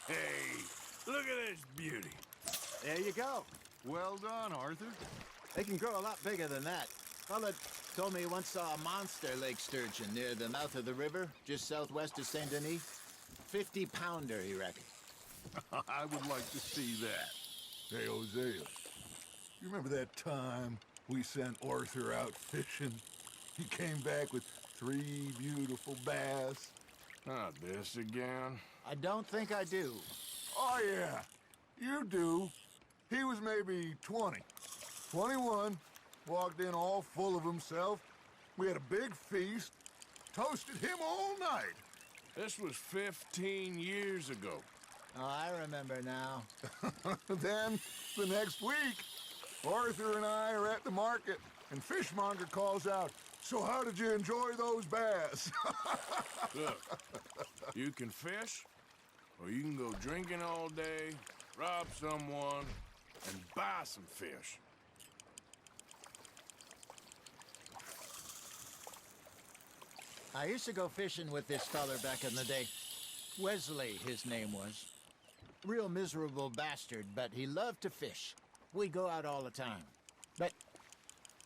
Hey, look at this beauty. There you go. Well done, Arthur. They can grow a lot bigger than that. Fella told me he once saw a monster lake sturgeon near the mouth of the river, just southwest of Saint Denis. 50-pounder, he reckoned. I would like to see that. Hey, Hosea, you remember that time we sent Arthur out fishing? He came back with 3 beautiful bass. Not this again. I don't think I do. Oh, yeah, you do. He was maybe 20, 21, walked in all full of himself. We had a big feast, toasted him all night. This was 15 years ago. Oh, I remember now. Then, the next week, Arthur and I are at the market, and Fishmonger calls out, "So how did you enjoy those bass?" Look, you can fish, or you can go drinking all day, rob someone, and buy some fish. I used to go fishing with this feller back in the day. Wesley, his name was. Real miserable bastard, but he loved to fish. We go out all the time. But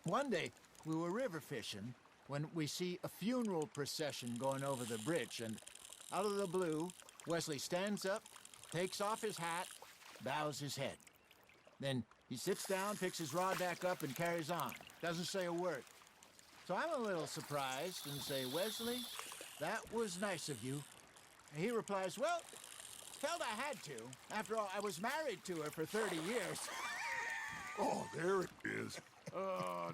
one day, we were river fishing when we see a funeral procession going over the bridge, and out of the blue, Wesley stands up, takes off his hat, bows his head. Then he sits down, picks his rod back up, and carries on. Doesn't say a word. So I'm a little surprised and say, "Wesley, that was nice of you." And he replies, "Well, felt I had to. After all, I was married to her for 30 years. Oh, there it is. Oh,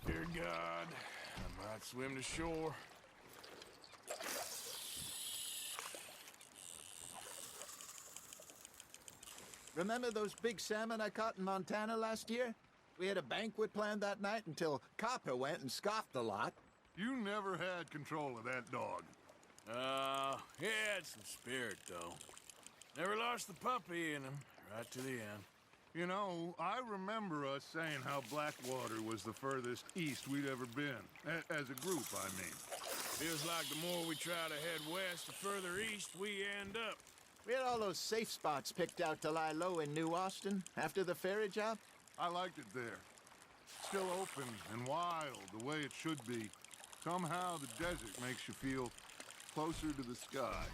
dear God, I might swim to shore. Remember those big salmon I caught in Montana last year? We had a banquet planned that night until Copper went and scoffed a lot. You never had control of that dog. He had some spirit, though. Never lost the puppy in him, right to the end. You know, I remember us saying how Blackwater was the furthest east we'd ever been. As a group, I mean. Feels like the more we try to head west, the further east we end up. We had all those safe spots picked out to lie low in New Austin after the ferry job. I liked it there. Still open and wild, the way it should be. Somehow the desert makes you feel closer to the sky.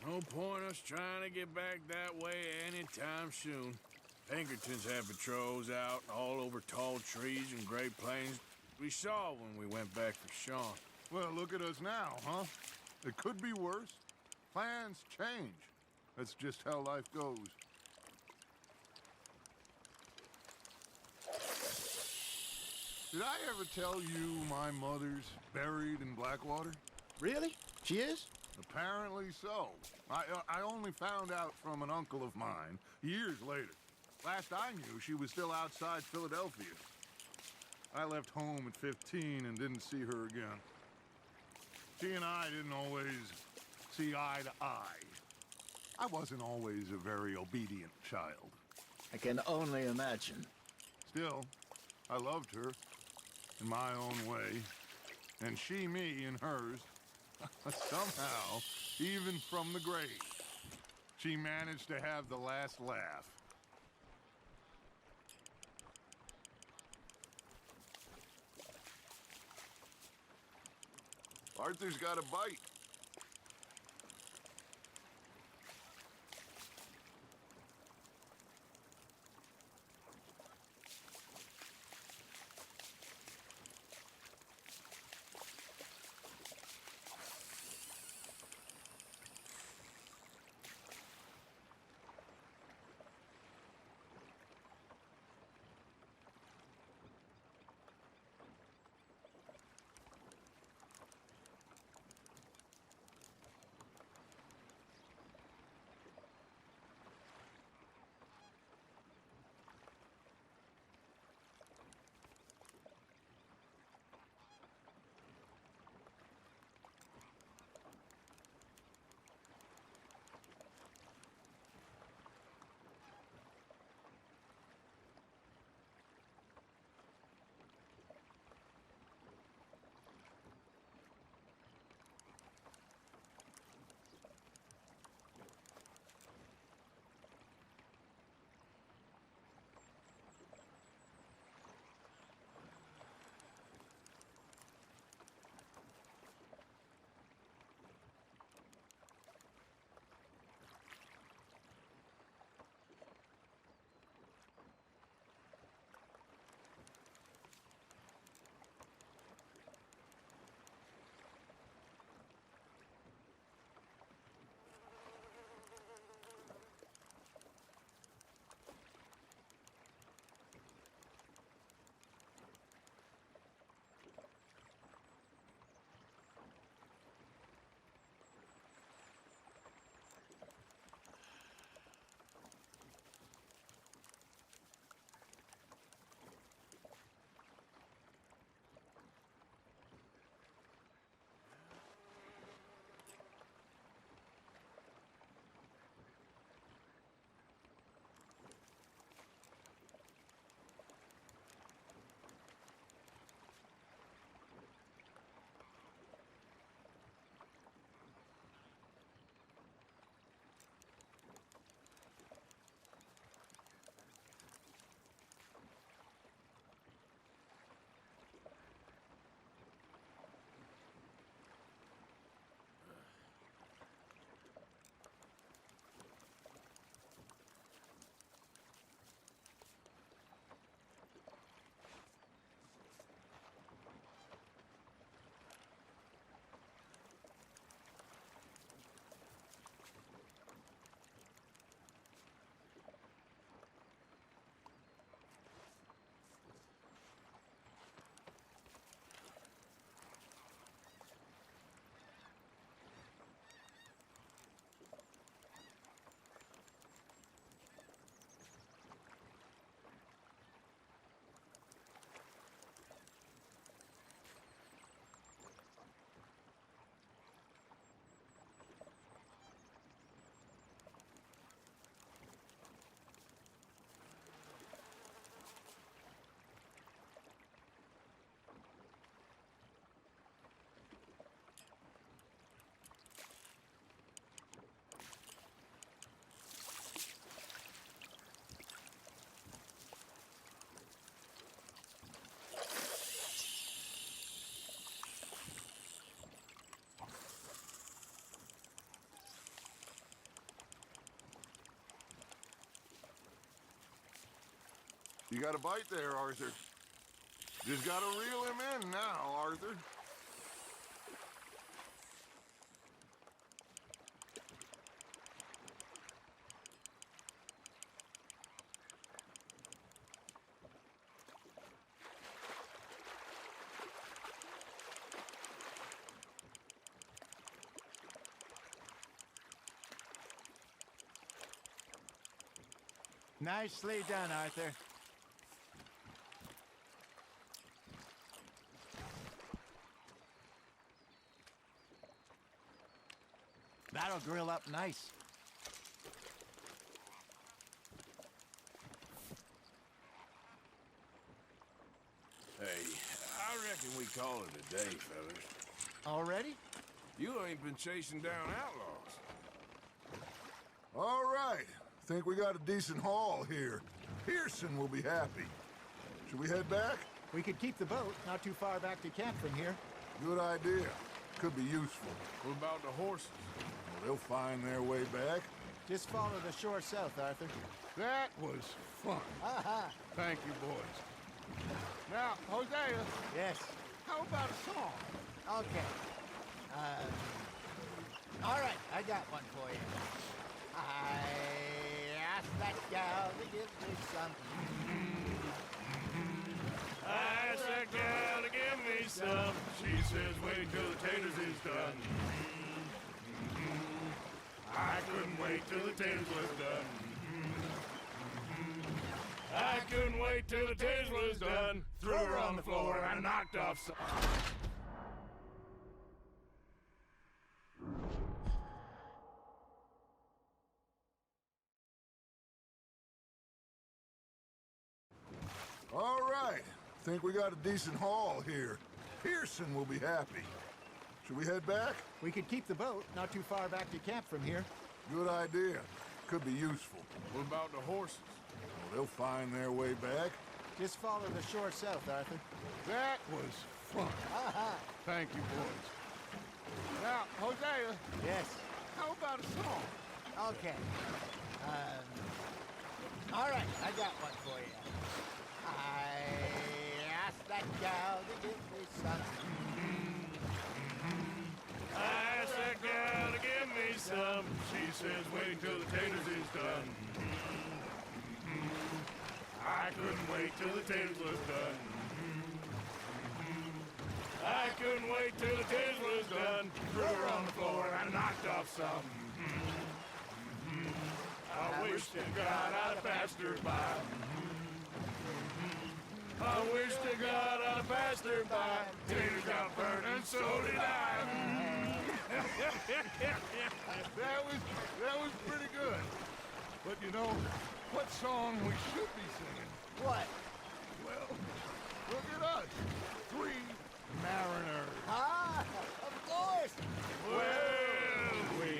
No point us trying to get back that way anytime soon. Pinkertons had patrols out all over tall trees and Great Plains. We saw when we went back for Sean. Well, look at us now, huh? It could be worse. Plans change. That's just how life goes. Did I ever tell you my mother's buried in Blackwater? Really? She is? Apparently so. I only found out from an uncle of mine years later. Last I knew, she was still outside Philadelphia. I left home at 15 and didn't see her again. She and I didn't always see eye to eye. I wasn't always a very obedient child. I can only imagine. Still, I loved her in my own way, and she me in hers. Somehow, even from the grave, she managed to have the last laugh. Arthur's got a bite. You got a bite there, Arthur. Just gotta reel him in now, Arthur. Nicely done, Arthur. That'll grill up nice. Hey, I reckon we call it a day, fellas. Already? You ain't been chasing down outlaws. All right. Think we got a decent haul here. Pearson will be happy. Should we head back? We could keep the boat not too far back to camp from here. Good idea. Could be useful. What about the horses? Well, they'll find their way back. Just follow the shore south, Arthur. That was fun. Aha! Thank you, boys. Now, Hosea, Yes. how about a song? Okay. All right, I got one for you. I asked that gal to give me some. I asked that gal to give me some. She says, wait till the taters is done. I couldn't wait till the taters was done. I couldn't wait till the taters was done. Threw her on the floor and I knocked off some. All right. Think we got a decent haul here. Pearson will be happy. Should we head back? We could keep the boat not too far back to camp from here. Good idea. Could be useful. What about the horses? Well, they'll find their way back. Just follow the shore south, Arthur. That was fun. Aha! Thank you, boys. Now, Hosea, Yes. how about a song? Okay. All right, I got one for you. I asked that gal to give me some. I asked that gal to give me some. She says, wait till the taters is done. I couldn't wait till the taters was done. I couldn't wait till the taters was done. Threw her on the floor and I knocked off some. I wish to God I'd have passed her by. I wish to God I'd have passed her by. Taters got burned and so did I. That was pretty good. But you know, what song we should be singing? What? Well, look at us. 3 mariners. Ah, of course. Well, we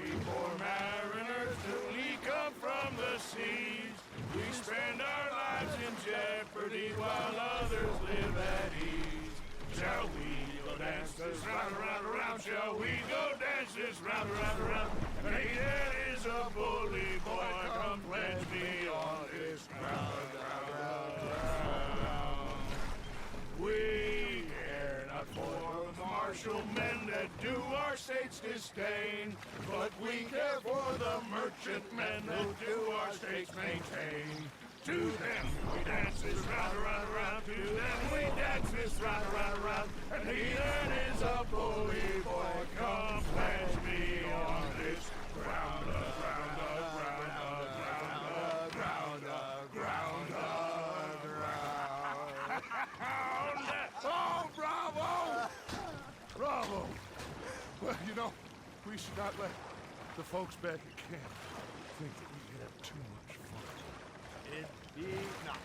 3 poor mariners till we come from the seas. We spend our lives in jeopardy while others live at ease. Shall we go dance this round, around, around? Shall we go dance this round, around, around? And he that is a bully boy, come pledge me on this ground, ground, ground. We care not for the martial men that do our state's disdain, but we care for the merchantmen that do our state's maintain. To them we dance this round, around, around. To them we dance this round, around, around. And he that is a bully boy, come pledge me on this ground, ground, ground, ground, ground, ground, ground. Oh, bravo! Bravo! Well, you know, we should not let the folks back at camp think that we had too much fun. Indeed not.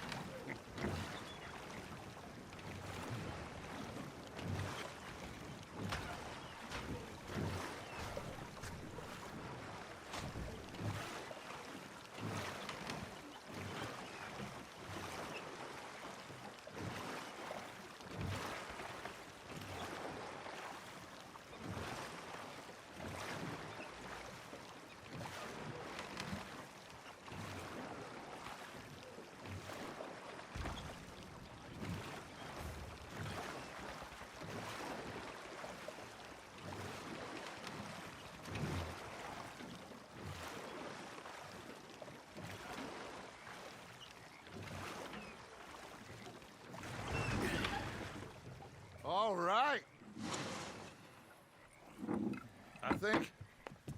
think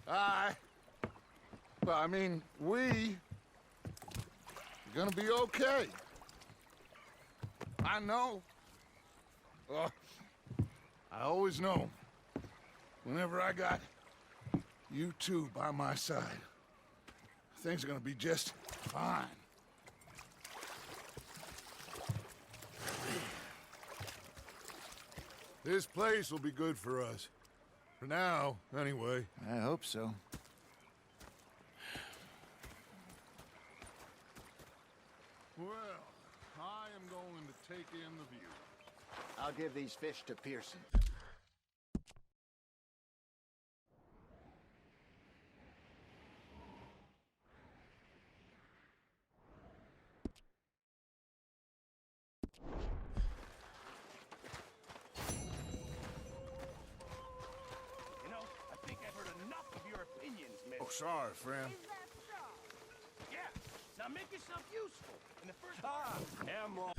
we are gonna be okay. I know. I always know. Whenever I got you two by my side, things are gonna be just fine. This place will be good for us. For now, anyway. I hope so. Well, I am going to take in the view. I'll give these fish to Pearson. You know, I think I've heard enough of your opinions, miss. Oh, sorry, friend. Yeah, now make yourself useful. In the first... Emerald.